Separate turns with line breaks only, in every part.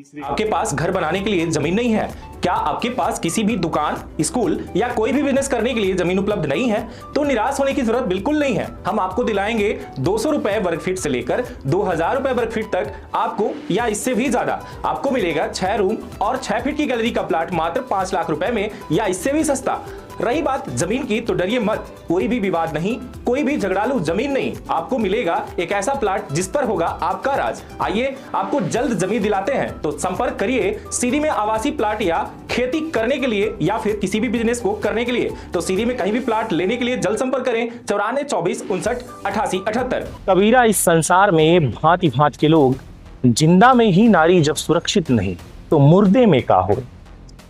आपके पास घर बनाने के लिए जमीन नहीं है? क्या आपके पास किसी भी दुकान, स्कूल या कोई भी बिजनेस करने के लिए जमीन उपलब्ध नहीं है? तो निराश होने की जरूरत बिल्कुल नहीं है। हम आपको दिलाएंगे 200 रुपए वर्ग फीट से लेकर 2000 रुपए वर्ग फीट तक आपको, या इससे भी ज्यादा आपको मिलेगा 6 रूम और 6 फीट की गैलरी का प्लाट मात्र 5 लाख रुपए में, या इससे भी सस्ता। रही बात जमीन की, तो डरिए मत, कोई भी विवाद नहीं, कोई भी झगड़ालू जमीन नहीं। आपको मिलेगा एक ऐसा प्लाट जिस पर होगा आपका राज। आइए आपको जल्द जमीन दिलाते हैं, तो संपर्क करिए सीधी में आवासीय प्लाट या खेती करने के लिए या फिर किसी भी बिजनेस को करने के लिए। तो सीधी में कहीं भी प्लाट लेने के लिए जल्द संपर्क करें 94 24 59 88 78।
कबीरा, इस संसार में भांति भांति के लोग, जिंदा में ही नारी जब सुरक्षित नहीं तो मुर्दे में का हो।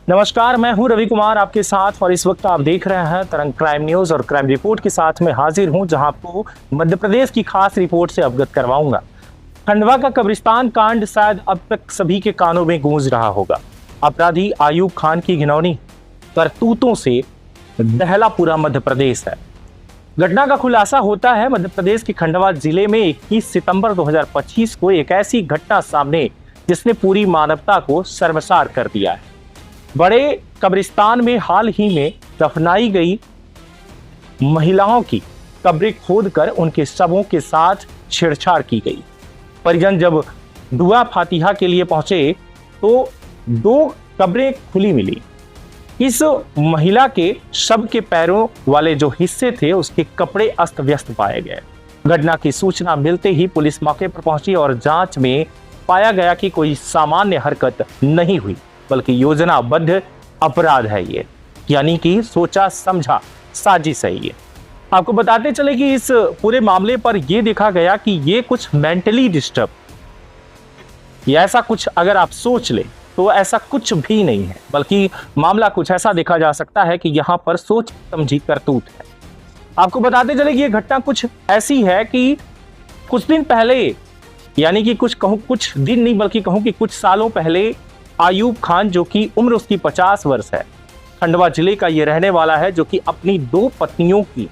नमस्कार, मैं हूं रवि कुमार आपके साथ, और इस वक्त आप देख रहे हैं तरंग क्राइम न्यूज, और क्राइम रिपोर्ट के साथ में हाजिर हूं, जहां आपको मध्य प्रदेश की खास रिपोर्ट से अवगत करवाऊंगा। खंडवा का कब्रिस्तान कांड शायद अब तक सभी के कानों में गूंज रहा होगा। अपराधी आयूब खान की घिनौनी करतूतों से दहला पूरा मध्य प्रदेश है। घटना का खुलासा होता है मध्य प्रदेश के खंडवा जिले में 21 सितंबर 2025 को एक ऐसी घटना सामने जिसने पूरी मानवता को शर्मसार कर दिया है। बड़े कब्रिस्तान में हाल ही में दफनाई गई महिलाओं की कब्रें खोदकर उनके शवों के साथ छेड़छाड़ की गई। परिजन जब दुआ फातिहा के लिए पहुंचे तो 2 कब्रें खुली मिली। इस महिला के शव के पैरों वाले जो हिस्से थे उसके कपड़े अस्त व्यस्त पाए गए। घटना की सूचना मिलते ही पुलिस मौके पर पहुंची और जांच में पाया गया कि कोई सामान्य हरकत नहीं हुई, बल्कि योजनाबद्ध अपराध है ये, यानी कि सोचा समझा साजिश है ये। आपको बताते चले कि इस पूरे मामले पर यह देखा गया कि ये कुछ मेंटली डिस्टर्ब, या ऐसा कुछ अगर आप सोच ले तो ऐसा कुछ भी नहीं है, बल्कि मामला कुछ ऐसा देखा जा सकता है कि यहां पर सोच समझी करतूत है। आपको बताते चले कि यह घटना कुछ ऐसी है कि कुछ दिन पहले, यानी कि कुछ दिन नहीं बल्कि कहूं कि कुछ सालों पहले, आयूब खान, जो कि उम्र उसकी 50 वर्ष है, खंडवा जिले का ये रहने वाला है, जो कि अपनी 2 पत्नियों की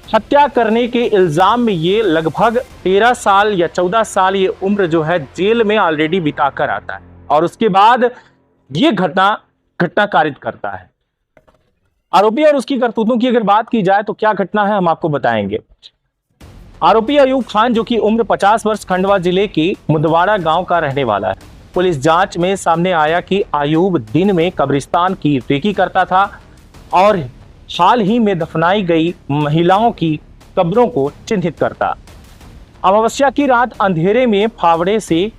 हत्या करने के इल्जाम में ये लगभग 13 साल या 14 साल ये उम्र जो है जेल में ऑलरेडी बिताकर आता है, और उसके बाद ये घटना कारित करता है। आरोपी और उसकी करतूतों की अगर बात की जाए तो क्या घटना है हम आपको बताएंगे। आरोपी आयूब खान, जो कि उम्र 50 वर्ष, खंडवा जिले के मुदवाड़ा गांव का रहने वाला है। पुलिस जांच में सामने आया कि आयूब दिन में कब्रिस्तान की रेकी करता था और हाल ही में दफनाई गई महिलाओं की कब्रों को चिन्हित करता। अमावस्या की रात अंधेरे में फावड़े से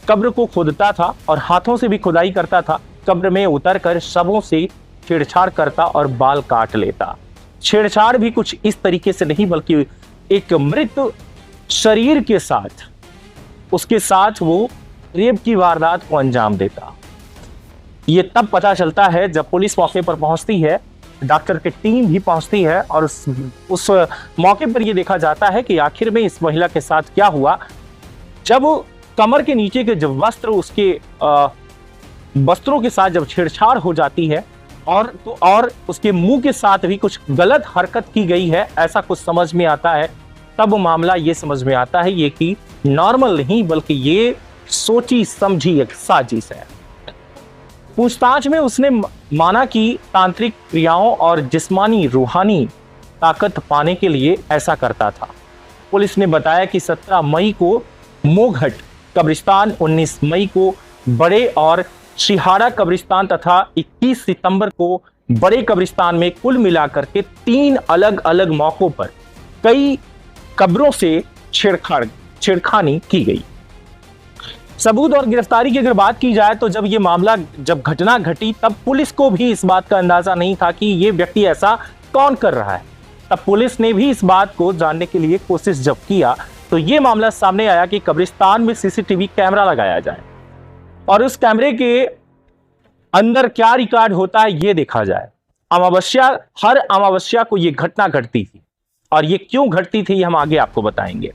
कब्र को खोदता था और हाथों से भी खुदाई करता था। कब्र में उतरकर शवों से छेड़छाड़ करता और बाल काट लेता। छेड़छाड़ भी कुछ इस तरीके से नहीं, बल्कि एक मृत शरीर के साथ, उसके साथ वो रेप की वारदात को अंजाम देता। ये तब पता चलता है जब पुलिस मौके पर पहुंचती है, डॉक्टर की टीम भी पहुंचती है, और उस मौके पर यह देखा जाता है कि आखिर में इस महिला के साथ क्या हुआ। जब कमर के नीचे के जब वस्त्र, उसके वस्त्रों के साथ जब छेड़छाड़ हो जाती है और उसके मुंह के साथ भी कुछ गलत हरकत की गई है, ऐसा कुछ समझ में आता है। तब मामला ये समझ में आता है ये कि नॉर्मल नहीं, बल्कि ये सोची समझी एक साजिश है। पूछताछ में उसने माना कि तांत्रिक क्रियाओं और जिस्मानी रूहानी ताकत पाने के लिए ऐसा करता था। पुलिस ने बताया कि 17 मई को मोघट कब्रिस्तान, 19 मई को बड़े और सिहाड़ा कब्रिस्तान तथा 21 सितंबर को बड़े कब्रिस्तान में कुल मिलाकर के 3 अलग अलग मौकों पर कई कब्रों से छेड़खानी की गई। सबूत और गिरफ्तारी की अगर बात की जाए तो जब घटना घटी तब पुलिस को भी इस बात का अंदाजा नहीं था कि ये व्यक्ति ऐसा कौन कर रहा है। तब पुलिस ने भी इस बात को जानने के लिए कोशिश जब किया तो ये मामला सामने आया कि कब्रिस्तान में सीसीटीवी कैमरा लगाया जाए और उस कैमरे के अंदर क्या रिकॉर्ड होता है ये देखा जाए। हर अमावस्या को ये घटना घटती थी, और ये क्यों घटती थी हम आगे आपको बताएंगे।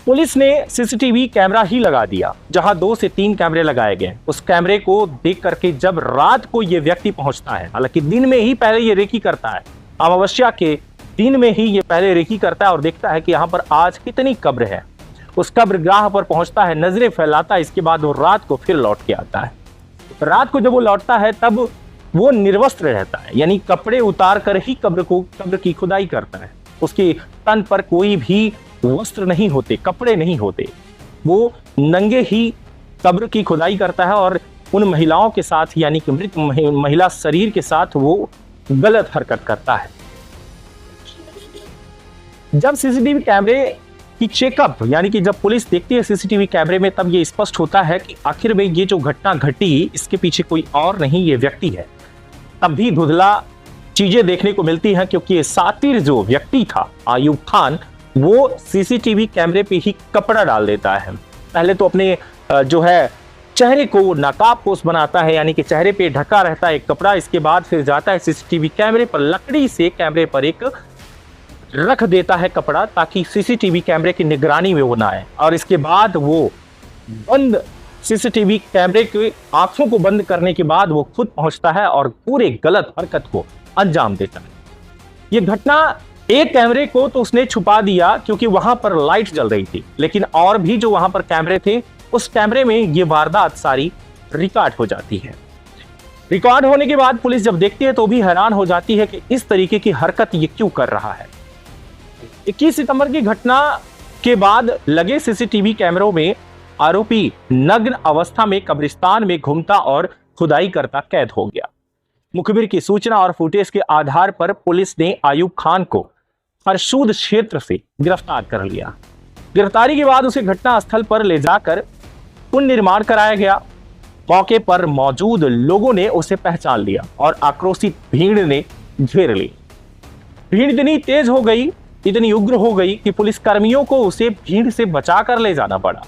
पुलिस ने सीसीटीवी कैमरा ही लगा दिया, जहां 2 से 3 कैमरे लगाए गए। उस कैमरे को देख करके जब रात को ये व्यक्ति पहुंचता है, हालांकि दिन में ही पहले ये रेकी करता है, अमावस्या के दिन में ही ये पहले रेकी करता है और देखता है कि यहाँ पर आज कितनी कब्र है। उस कब्रगाह पर पहुंचता है, नजरें फैलाता है, इसके बाद वो रात को फिर लौट के आता है। रात को जब वो लौटता है तब वो निर्वस्त्र रहता है, यानी कपड़े उतार कर ही कब्र की खुदाई करता है। उसके तन पर कोई भी वस्त्र नहीं होते, कपड़े नहीं होते, वो नंगे ही कब्र की खुदाई करता है और उन महिलाओं के साथ, यानी कि मृत महिला शरीर के साथ वो गलत हरकत करता है। जब सीसीटीवी कैमरे की चेकअप, यानी कि जब पुलिस देखती है सीसीटीवी कैमरे में, तब ये स्पष्ट होता है कि आखिर में ये जो घटना घटी इसके पीछे कोई और नहीं, ये व्यक्ति है। तब भी धुंधला चीजें देखने को मिलती हैं, क्योंकि ये सातिर जो व्यक्ति था आयूब खान, वो सीसीटीवी कैमरे पे ही कपड़ा डाल देता है। पहले तो अपने जो है चेहरे को नकाबपोश बनाता है, यानी कि चेहरे पे ढका रहता है एक कपड़ा। इसके बाद फिर जाता है सीसीटीवी कैमरे पर, लकड़ी से कैमरे पर एक रख देता है कपड़ा, ताकि सीसीटीवी कैमरे की निगरानी में वो ना आए। और इसके बाद वो बंद सीसीटीवी कैमरे के आंखों को बंद करने के बाद वो खुद पहुंचता है और पूरे गलत हरकत को अंजाम देता है। ये घटना एक कैमरे को तो उसने छुपा दिया क्योंकि वहां पर लाइट जल रही थी, लेकिन और भी जो वहां पर कैमरे थे, उस कैमरे में ये वारदात सारी रिकॉर्ड हो जाती है। रिकॉर्ड होने के बाद पुलिस जब देखती है तो भी हैरान हो जाती है कि इस तरीके की हरकत ये क्यों कर रहा है। 21 सितंबर की घटना के बाद लगे सीसीटीवी कैमरों में आरोपी नग्न अवस्था में कब्रिस्तान में घूमता और खुदाई करता कैद हो गया। मुखबिर की सूचना और फुटेज के आधार पर पुलिस ने आयूब खान को हरसूद क्षेत्र से गिरफ्तार कर लिया। गिरफ्तारी के बाद उसे घटना स्थल पर ले जाकर पुनर्निर्माण कराया गया। मौके पर मौजूद लोगों ने उसे पहचान लिया और आक्रोशित भीड़ ने घेर ली। भीड़ इतनी तेज हो गई, इतनी उग्र हो गई कि पुलिस कर्मियों को उसे भीड़ से बचाकर ले जाना पड़ा।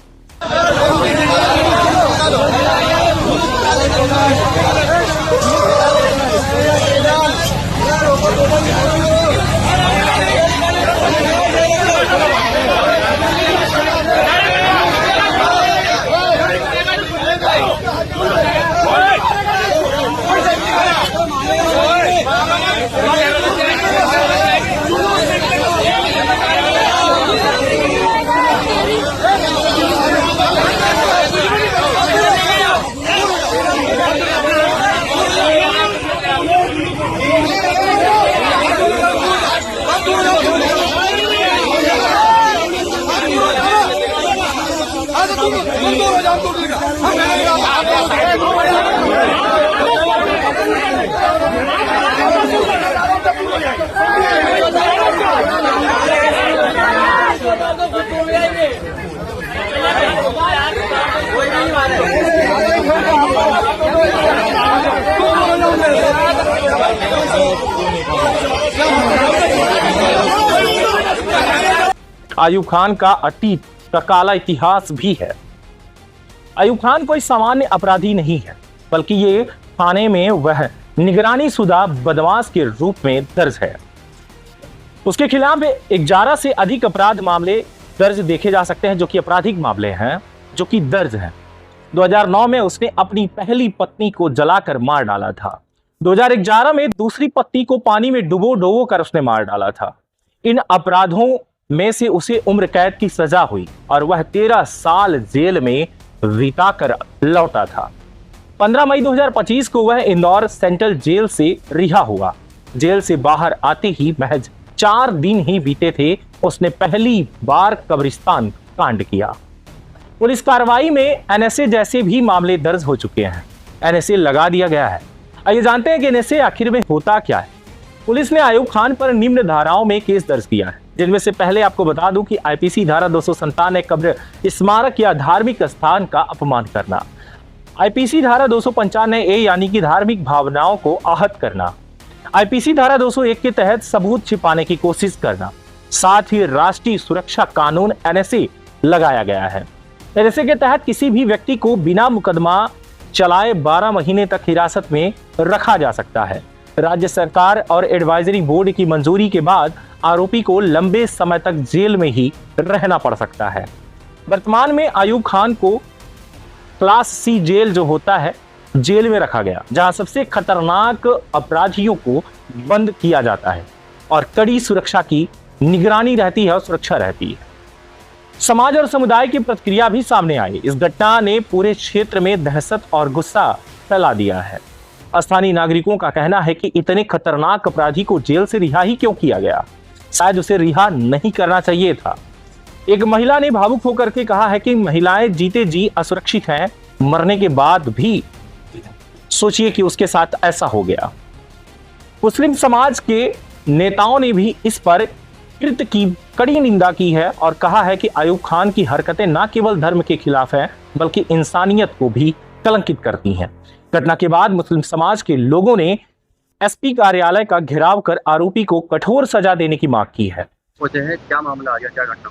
आयूब खान का अतीत का काला इतिहास भी है। आयूब खान कोई सामान्य अपराधी नहीं है, बल्कि ये थाने में वह निगरानी शुदा बदमाश के रूप में दर्ज है। उसके खिलाफ 11 से अधिक अपराध मामले दर्ज देखे जा सकते हैं, जो कि आपराधिक मामले हैं, जो कि दर्ज हैं। 2009 में उसने अपनी पहली पत्नी को जलाकर मार डाला था। 2011 में दूसरी पत्नी को पानी में डुबो कर उसने मार डाला था। इन अपराधों में से उसे उम्र कैद की सजा हुई और वह 13 साल जेल में बिताकर लौटा था। 15 मई 2025 को वह इंदौर सेंट्रल जेल से रिहा हुआ। जेल से बाहर आते ही महज 4 दिन ही बीते थे, उसने पहली बार कब्रिस्तान कांड किया। पुलिस कार्रवाई में एनएसए जैसे भी मामले दर्ज हो चुके हैं, एनएसए लगा दिया गया है। आइए जानते हैं कि एनएसए आखिर में होता क्या है। पुलिस ने आयूब खान पर निम्न धाराओं में केस दर्ज किया है, जिनमें से पहले आपको बता दूं कि आईपीसी धारा 257 कब्र स्मारक या धार्मिक स्थान का अपमान करना, आईपीसी धारा 295 यानी कि धार्मिक भावनाओं को आहत करना, आईपीसी धारा 201 के तहत सबूत छिपाने की कोशिश करना, साथ ही राष्ट्रीय सुरक्षा कानून एनएसए लगाया गया है। एनएसए के तहत किसी भी व्यक्ति को बिना मुकदमा चलाए 12 महीने तक हिरासत में रखा जा सकता है। राज्य सरकार और एडवाइजरी बोर्ड की मंजूरी के बाद आरोपी को लंबे समय तक जेल में ही रहना पड़ सकता है। वर्तमान में आयूब खान को क्लास सी जेल जो होता है, जेल में रखा गया, जहां सबसे खतरनाक अपराधियों को बंद किया जाता है और कड़ी सुरक्षा की निगरानी रहती है और सुरक्षा रहती है। समाज और समुदाय की प्रतिक्रिया भी सामने आई। इस घटना ने पूरे क्षेत्र में दहशत और गुस्सा फैला दिया है। स्थानीय नागरिकों का कहना है कि इतने खतरनाक अपराधी को जेल से रिहा ही क्यों किया गया, शायद उसे रिहा नहीं करना चाहिए था। एक महिला ने भावुक होकर के कहा है कि महिलाएं जीते जी असुरक्षित हैं, मरने के बाद भी सोचिए कि उसके साथ ऐसा हो गया। मुस्लिम समाज के नेताओं ने भी इस पर कृत्य की कड़ी निंदा की है और कहा है कि अयूब खान की हरकतें न केवल धर्म के खिलाफ हैं बल्कि इंसानियत को भी कलंकित करती हैं। घटना के बाद मुस्लिम समाज के लोगों ने एसपी कार्यालय का घेराव कर आरोपी को कठोर सजा देने की मांग की है।
क्या मामला आ गया, क्या घटना?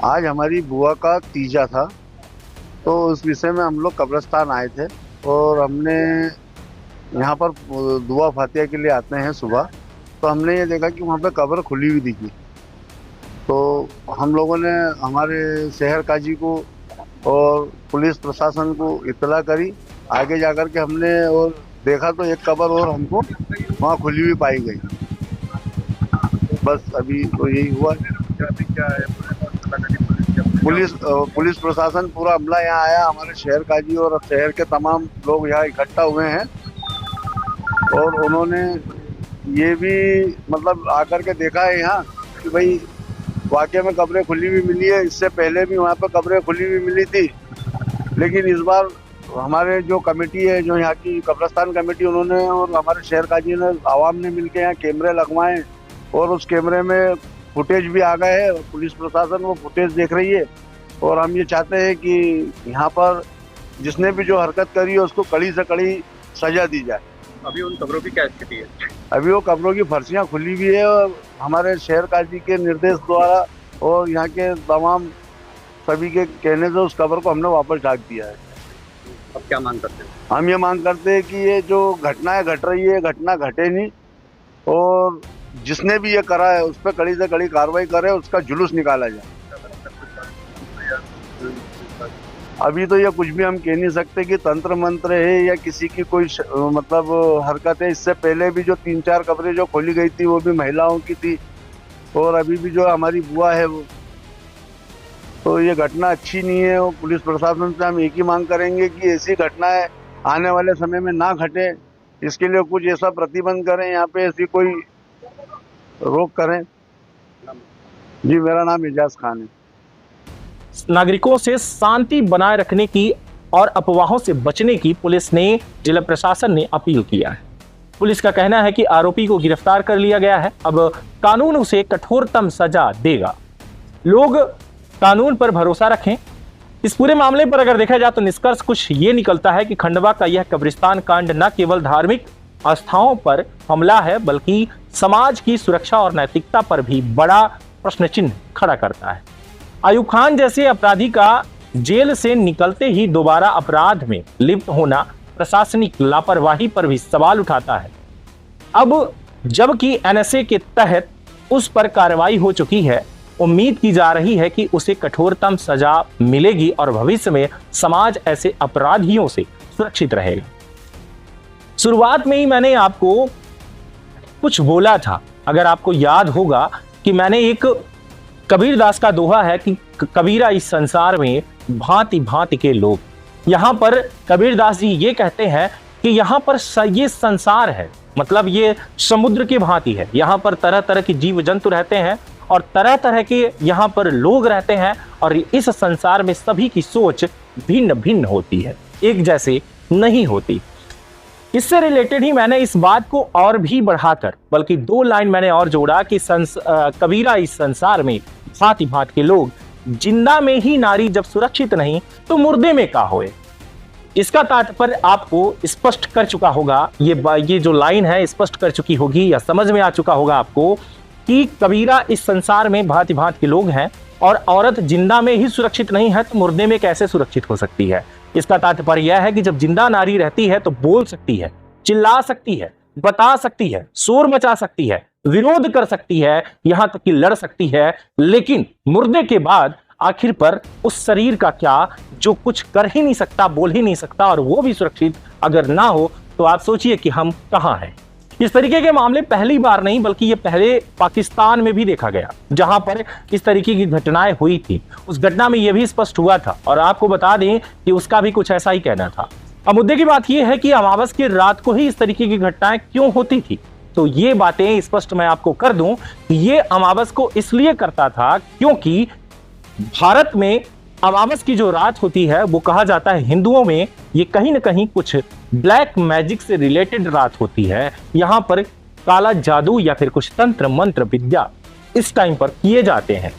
आज हमारी बुआ का तीजा था, तो उस विषय में हम लोग कब्रिस्तान आए थे और हमने यहाँ पर दुआ फातिहा के लिए आते हैं सुबह, तो हमने ये देखा कि वहाँ पे कब्र खुली हुई दिखी। तो हम लोगों ने हमारे शहर काजी को और पुलिस प्रशासन को इत्तला करी। आगे जाकर के हमने और देखा तो एक कब्र और हमको वहाँ खुली हुई पाई गई। बस अभी तो यही हुआ।
क्या है,
पुलिस प्रशासन पूरा अमला यहाँ आया, हमारे शहर काजी और शहर के तमाम लोग यहाँ इकट्ठा हुए हैं और उन्होंने ये भी मतलब आकर के देखा है यहाँ कि भाई वाकई में कब्रें खुली हुई मिली है। इससे पहले भी वहाँ पे कब्रें खुली हुई मिली थी, लेकिन इस बार हमारे जो कमेटी है, जो यहाँ की कब्रिस्तान कमेटी, उन्होंने और हमारे शहर काजी ने, आवाम ने मिलकर यहाँ कैमरे लगवाए और उस कैमरे में फुटेज भी आ गए हैं। पुलिस प्रशासन वो फुटेज देख रही है और हम ये चाहते हैं कि यहाँ पर जिसने भी जो हरकत करी है उसको कड़ी से कड़ी सजा दी जाए।
अभी उन कब्रों की क्या स्थिति है?
अभी वो कब्रों की फर्शियाँ खुली हुई है और हमारे शहर काजी के निर्देश द्वारा और यहाँ के तमाम सभी के कहने से उस कब्र को हमने वापस ढाक दिया है।
अब क्या मांग करते हैं?
हम ये मांग करते हैं कि ये जो घटनाएं घट रही है, घटना घटे नहीं और जिसने भी ये करा है उस पर कड़ी से कड़ी कार्रवाई करे, उसका जुलूस निकाला जाए। अभी तो ये कुछ भी हम कह नहीं सकते कि तंत्र मंत्र है या किसी की कोई मतलब हरकत है। इससे पहले भी जो 3-4 कब्रें जो खोली गई थी वो भी महिलाओं की थी और अभी भी जो हमारी बुआ है वो, तो ये घटना अच्छी नहीं है। और पुलिस प्रशासन से हम एक ही मांग करेंगे कि ऐसी घटनाएं आने वाले समय में ना घटे, इसके लिए कुछ ऐसा प्रतिबंध करें, यहाँ पे ऐसी कोई रोक करें। जी, मेरा नाम एजाज खान है।
नागरिकों से शांति बनाए रखने की और अफवाहों से बचने की पुलिस ने, जिला प्रशासन ने अपील किया है। पुलिस का कहना है कि आरोपी को गिरफ्तार कर लिया गया है, अब कानून उसे कठोरतम सजा देगा। लोग कानून पर भरोसा रखें। इस पूरे मामले पर अगर देखा जाए तो निष्कर्ष कुछ ये निकलता है कि खंडवा का यह कब्रिस्तान कांड न केवल धार्मिक आस्थाओं पर हमला है बल्कि समाज की सुरक्षा और नैतिकता पर भी बड़ा प्रश्न चिन्ह खड़ा करता है। अयूब खान जैसे अपराधी का जेल से निकलते ही दोबारा अपराध में लिप्त होना प्रशासनिक लापरवाही पर भी सवाल उठाता है। अब जबकि एनएसए के तहत उस पर कार्रवाई हो चुकी है, उम्मीद की जा रही है कि उसे कठोरतम सजा मिलेगी और भविष्य में समाज ऐसे अपराधियों से सुरक्षित रहेगा। शुरुआत में ही मैंने आपको कुछ बोला था, अगर आपको याद होगा कि मैंने एक कबीरदास का दोहा है कि कबीरा इस संसार में भांति भांति के लोग। यहाँ पर कबीरदास जी ये कहते हैं कि यहाँ पर ये संसार है, मतलब ये समुद्र की भांति है। यहाँ पर तरह तरह के जीव जंतु रहते हैं और तरह तरह के यहाँ पर लोग रहते हैं और इस संसार में सभी की सोच भिन्न भिन्न होती है, एक जैसे नहीं होती। इससे रिलेटेड ही मैंने इस बात को और भी बढ़ाकर बल्कि 2 लाइन मैंने और जोड़ा कि कबीरा इस संसार में भांति भांति के लोग, जिंदा में ही नारी जब सुरक्षित नहीं तो मुर्दे में का होए। इसका तात्पर्य आपको स्पष्ट कर चुका होगा, ये जो लाइन है स्पष्ट कर चुकी होगी या समझ में आ चुका होगा आपको कि कबीरा इस संसार में भांति भांति के लोग हैं और औरत जिंदा में ही सुरक्षित नहीं है तो मुर्दे में कैसे सुरक्षित हो सकती है। इसका तात्पर्य यह है कि जब जिंदा नारी रहती है तो बोल सकती है, चिल्ला सकती है, बता सकती है, शोर मचा सकती है, विरोध कर सकती है, यहां तक कि लड़ सकती है, लेकिन मुर्दे के बाद आखिर पर उस शरीर का क्या जो कुछ कर ही नहीं सकता, बोल ही नहीं सकता और वो भी सुरक्षित अगर ना हो तो आप सोचिए कि हम कहां हैं। इस तरीके के मामले पहली बार नहीं बल्कि ये पहले पाकिस्तान में भी देखा गया, जहां पर इस तरीके की घटनाएं हुई थी। उस घटना में यह भी स्पष्ट हुआ था और आपको बता दें कि उसका भी कुछ ऐसा ही कहना था। अब मुद्दे की बात यह है कि अमावस की रात को ही इस तरीके की घटनाएं क्यों होती थी। तो ये बातें स्पष्ट मैं आपको कर दूं कि ये अमावस को इसलिए करता था क्योंकि भारत में अमावस की जो रात होती है वो कहा जाता है हिंदुओं में ये कहीं ना कहीं कुछ ब्लैक मैजिक से रिलेटेड रात होती है। यहां पर काला जादू या फिर कुछ तंत्र मंत्र विद्या इस टाइम पर किए जाते हैं।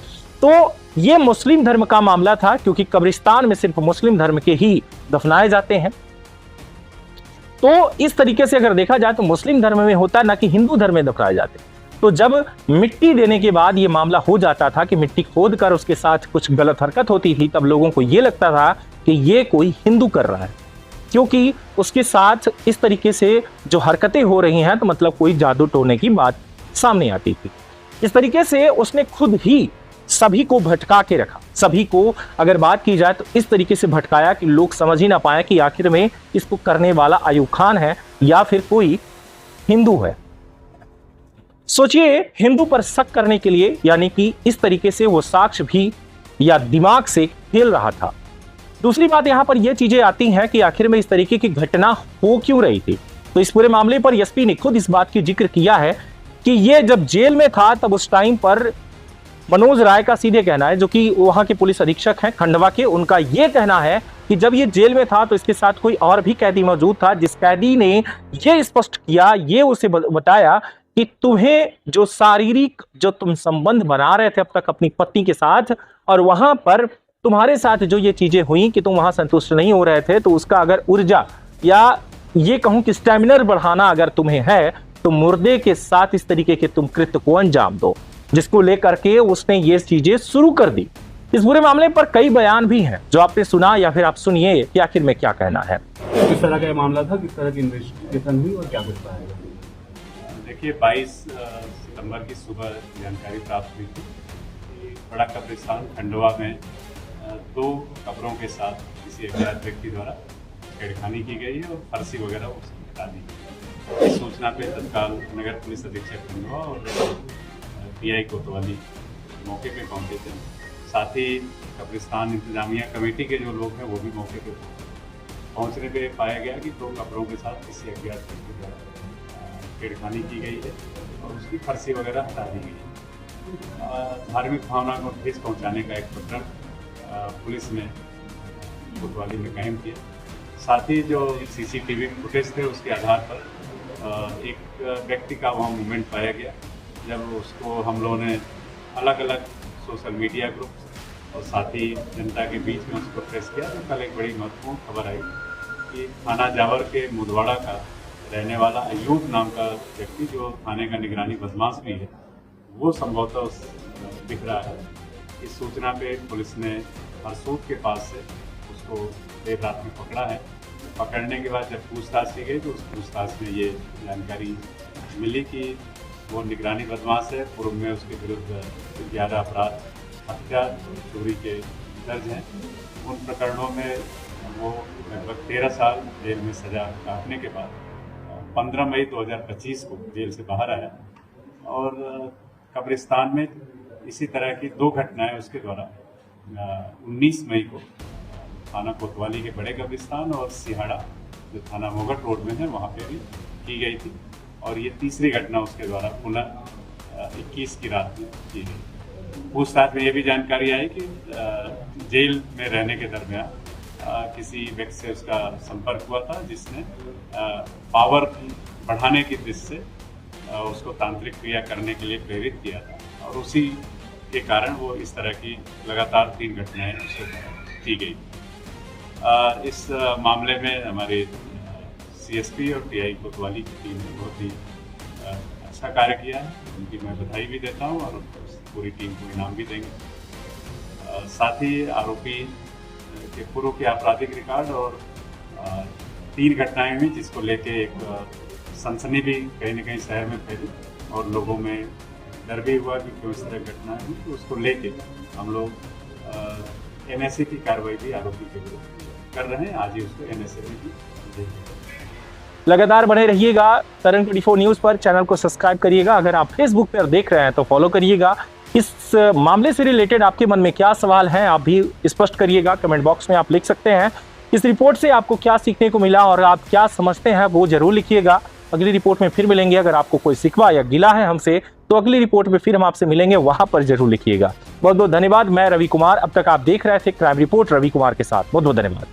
तो ये मुस्लिम धर्म का मामला था क्योंकि कब्रिस्तान में सिर्फ मुस्लिम धर्म के ही दफनाए जाते हैं। तो इस तरीके से अगर देखा जाए तो मुस्लिम धर्म में होता है ना कि हिंदू धर्म में दफनाए जाते हैं। तो जब मिट्टी देने के बाद ये मामला हो जाता था कि मिट्टी खोद कर उसके साथ कुछ गलत हरकत होती थी, तब लोगों को ये लगता था कि ये कोई हिंदू कर रहा है, क्योंकि उसके साथ इस तरीके से जो हरकतें हो रही हैं तो मतलब कोई जादू टोने की बात सामने आती थी। इस तरीके से उसने खुद ही सभी को भटका के रखा। सभी को अगर बात की जाए तो इस तरीके से भटकाया कि लोग समझ ही ना पाए कि आखिर में इसको करने वाला अयूब खान है या फिर कोई हिंदू है। सोचिए, हिंदू पर शक करने के लिए यानी कि इस तरीके से वो साक्ष्य भी या दिमाग से खेल रहा था। दूसरी बात यहां पर यह चीजें आती हैं कि आखिर में इस तरीके की घटना हो क्यों रही थी। तो इस पूरे मामले पर एसपी ने खुद इस बात की जिक्र किया है कि ये जब जेल में था तब उस टाइम पर मनोज राय का सीधे कहना है, जो कि वहां के पुलिस अधीक्षक हैं खंडवा के, उनका यह कहना है कि जब ये जेल में था तो इसके साथ कोई और भी कैदी मौजूद था, जिस कैदी ने यह स्पष्ट किया, ये उसे बताया कि तुम्हें जो शारीरिक जो तुम संबंध बना रहे थे अब तक अपनी पत्नी के साथ, और वहां पर तुम्हारे साथ जो ये चीजें हुई कि तुम वहां संतुष्ट नहीं हो रहे थे, तो उसका अगर ऊर्जा या ये कहूं कि स्टेमिना बढ़ाना अगर तुम्हें है तो मुर्दे के साथ इस तरीके के तुम कृत्य को अंजाम दो, जिसको लेकर के उसने ये चीजें शुरू कर दी। इस पूरे मामले पर कई बयान भी हैं जो आपने सुना या फिर आप सुनिए कि आखिर में क्या कहना है।
किस तरह का मामला था, किस तरह की इन्वेस्टिगेशन हुई और क्या कुछ पाया?
देखिए, 22 सितंबर की सुबह जानकारी प्राप्त हुई थी कि बड़ा कब्रिस्तान खंडवा में 2 कब्रों के साथ किसी अज्ञात व्यक्ति द्वारा छेड़खानी की गई है और फर्शी वगैरह उसकी हटा दी। इस सूचना पे तत्काल नगर पुलिस अधीक्षक खंडवा और पीआई कोतवाली मौके पे पहुंचे थे। साथ ही कब्रिस्तान इंतजामिया कमेटी के जो लोग हैं वो भी मौके पे पहुंचने पे पाया गया कि 2 कब्रों के साथ किसी अज्ञात व्यक्ति द्वारा छेड़खानी की गई है और उसकी फर्शी वगैरह हटा दी गई है। धार्मिक भावना को ठेस पहुंचाने का एक प्रकरण पुलिस ने कोतवाली में कायम किया। साथ ही जो सीसीटीवी फुटेज थे उसके आधार पर एक व्यक्ति का वहाँ मूवमेंट पाया गया। जब उसको हम लोगों ने अलग अलग सोशल मीडिया ग्रुप और साथ ही जनता के बीच में उसको ट्रेस किया तो कल एक बड़ी महत्वपूर्ण खबर आई कि थाना जावर के मुदवाड़ा का रहने वाला अयूब नाम का व्यक्ति, जो थाने का निगरानी बदमाश भी है, वो संभवतः दिख रहा है। इस सूचना पे पुलिस ने हरसूद के पास से उसको देर रात में पकड़ा है। पकड़ने के बाद जब पूछताछ की गई तो उस पूछताछ में ये जानकारी मिली कि वो निगरानी बदमाश है। पूर्व में उसके विरुद्ध 11 अपराध, हत्या, चोरी के दर्ज हैं। उन प्रकरणों में वो लगभग 13 साल जेल में सजा काटने के बाद 15 मई 2025 को जेल से बाहर आया और कब्रिस्तान में इसी तरह की 2 घटनाएं उसके द्वारा 19 मई को थाना कोतवाली के बड़े कब्रिस्तान और सिहाड़ा जो थाना मोगट रोड में है वहाँ पे भी की गई थी और ये तीसरी घटना उसके द्वारा पुनः 21 की रात में की गई। पूछताछ में ये भी जानकारी आई कि जेल में रहने के दरमियान किसी व्यक्ति से उसका संपर्क हुआ था जिसने पावर बढ़ाने की दृष्टि से उसको तांत्रिक क्रिया करने के लिए प्रेरित किया था और उसी के कारण वो इस तरह की लगातार 3 घटनाएं उसके की गई। इस मामले में हमारे सीएसपी और टीआई कोतवाली की टीम ने बहुत ही अच्छा कार्य किया है, उनकी मैं बधाई भी देता हूं और पूरी टीम को इनाम भी देंगे। साथ ही आरोपी के पूर्व के आपराधिक रिकॉर्ड और 3 घटनाएं हुई जिसको लेके एक सनसनी भी कहीं न कहीं शहर में फैली और लोगों में डर भी हुआ कि क्यों इस तरह घटनाएं हुई, तो उसको लेके हम लोग एनएसए की कार्रवाई भी आरोपी के विरुद्ध कर रहे हैं। आज ही उसको एनएसए में भी देखेंगे।
लगातार बने रहिएगा तरंग 24 न्यूज पर। चैनल को सब्सक्राइब करिएगा। अगर आप फेसबुक पर देख रहे हैं तो फॉलो करिएगा। इस मामले से रिलेटेड आपके मन में क्या सवाल हैं आप भी स्पष्ट करिएगा, कमेंट बॉक्स में आप लिख सकते हैं। इस रिपोर्ट से आपको क्या सीखने को मिला और आप क्या समझते हैं वो जरूर लिखिएगा। अगली रिपोर्ट में फिर मिलेंगे। अगर आपको कोई शिकवा या गिला है हमसे तो अगली रिपोर्ट में फिर हम आपसे मिलेंगे, वहां पर जरूर लिखिएगा। बहुत बहुत धन्यवाद। मैं रवि कुमार, अब तक आप देख रहे थे क्राइम रिपोर्ट रवि कुमार के साथ। बहुत बहुत धन्यवाद।